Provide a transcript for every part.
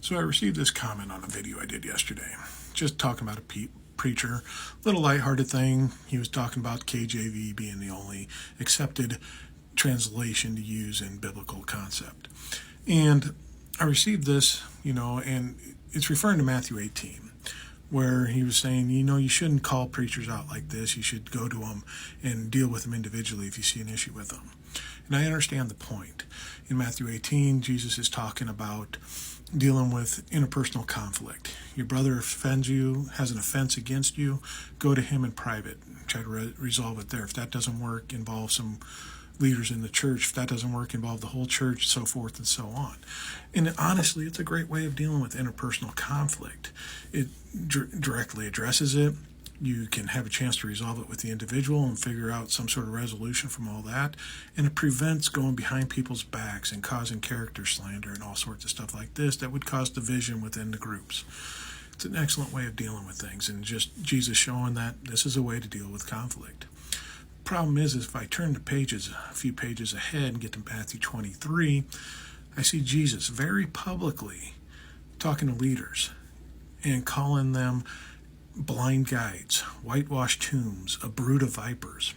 So I received this comment on a video I did yesterday, just talking about a preacher, little lighthearted thing. He was talking about KJV being the only accepted translation to use in biblical concept. And I received this, and it's referring to Matthew 18, where he was saying, you shouldn't call preachers out like this. You should go to them and deal with them individually if you see an issue with them. And I understand the point. In Matthew 18, Jesus is talking about dealing with interpersonal conflict. Your brother offends you, has an offense against you, go to him in private. Try to resolve it there. If that doesn't work, involve some leaders in the church. If that doesn't work, involve the whole church, so forth and so on. And honestly, it's a great way of dealing with interpersonal conflict. It directly addresses it. You can have a chance to resolve it with the individual and figure out some sort of resolution from all that. And it prevents going behind people's backs and causing character slander and all sorts of stuff like this that would cause division within the groups. It's an excellent way of dealing with things, and just Jesus showing that this is a way to deal with conflict. Problem is if I turn the pages a few pages ahead and get to Matthew 23, I see Jesus very publicly talking to leaders and calling them blind guides, whitewashed tombs, a brood of vipers.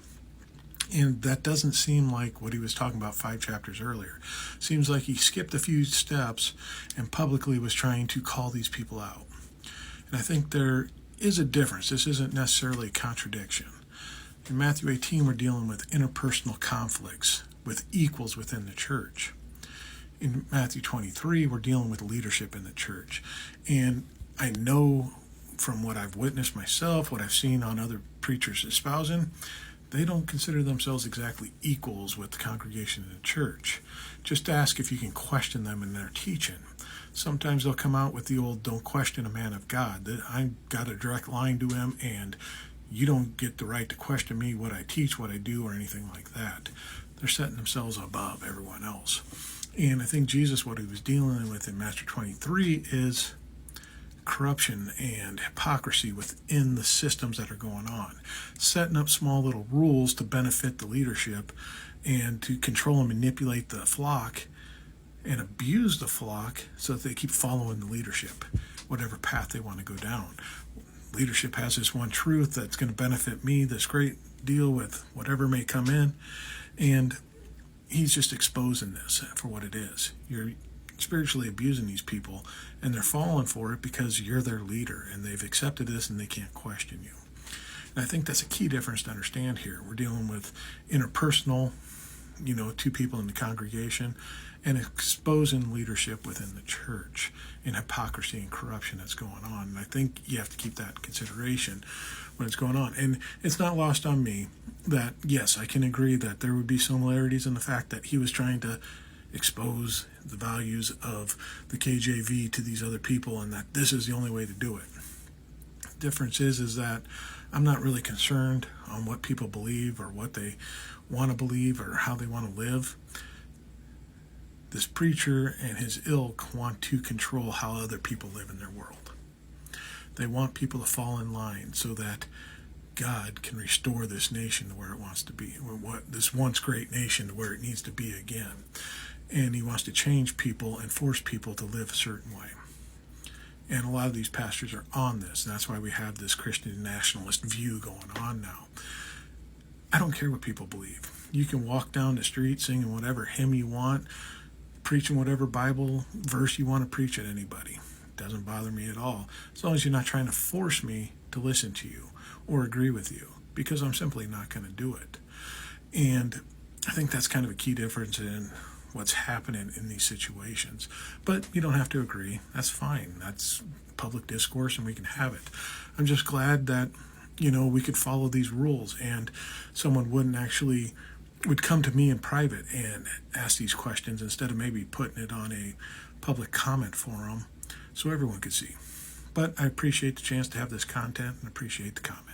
And that doesn't seem like what he was talking about 5 chapters earlier. Seems like he skipped a few steps and publicly was trying to call these people out. And I think there is a difference. This isn't necessarily a contradiction. In Matthew 18, we're dealing with interpersonal conflicts with equals within the church. In Matthew 23, we're dealing with leadership in the church. And I know from what I've witnessed myself, what I've seen on other preachers espousing, they don't consider themselves exactly equals with the congregation in the church. Just ask if you can question them in their teaching. Sometimes they'll come out with the old, don't question a man of God. I've got a direct line to him, and you don't get the right to question me, what I teach, what I do, or anything like that. They're setting themselves above everyone else. And I think Jesus, what he was dealing with in Matthew 23 is corruption and hypocrisy within the systems that are going on. Setting up small little rules to benefit the leadership and to control and manipulate the flock and abuse the flock so that they keep following the leadership, whatever path they want to go down. Leadership has this one truth that's going to benefit me, this great deal with whatever may come in, and he's just exposing this for what it is. You're spiritually abusing these people, and they're falling for it because you're their leader, and they've accepted this and they can't question you. And I think that's a key difference to understand here. We're dealing with interpersonal, 2 people in the congregation, and exposing leadership within the church and hypocrisy and corruption that's going on. And I think you have to keep that in consideration when it's going on. And it's not lost on me that, yes, I can agree that there would be similarities in the fact that he was trying to expose the values of the KJV to these other people and that this is the only way to do it. The difference is that I'm not really concerned on what people believe or what they want to believe or how they want to live. This preacher and his ilk want to control how other people live in their world. They want people to fall in line so that God can restore this nation to where it wants to be, this once great nation to where it needs to be again. And he wants to change people and force people to live a certain way. And a lot of these pastors are on this. And that's why we have this Christian nationalist view going on now. I don't care what people believe. You can walk down the street singing whatever hymn you want, preaching whatever Bible verse you want to preach at anybody. It doesn't bother me at all, as long as you're not trying to force me to listen to you or agree with you, because I'm simply not going to do it. And I think that's kind of a key difference in what's happening in these situations. But you don't have to agree. That's fine. That's public discourse, and we can have it. I'm just glad that, we could follow these rules, and someone would come to me in private and ask these questions instead of maybe putting it on a public comment forum so everyone could see. But I appreciate the chance to have this content and appreciate the comment.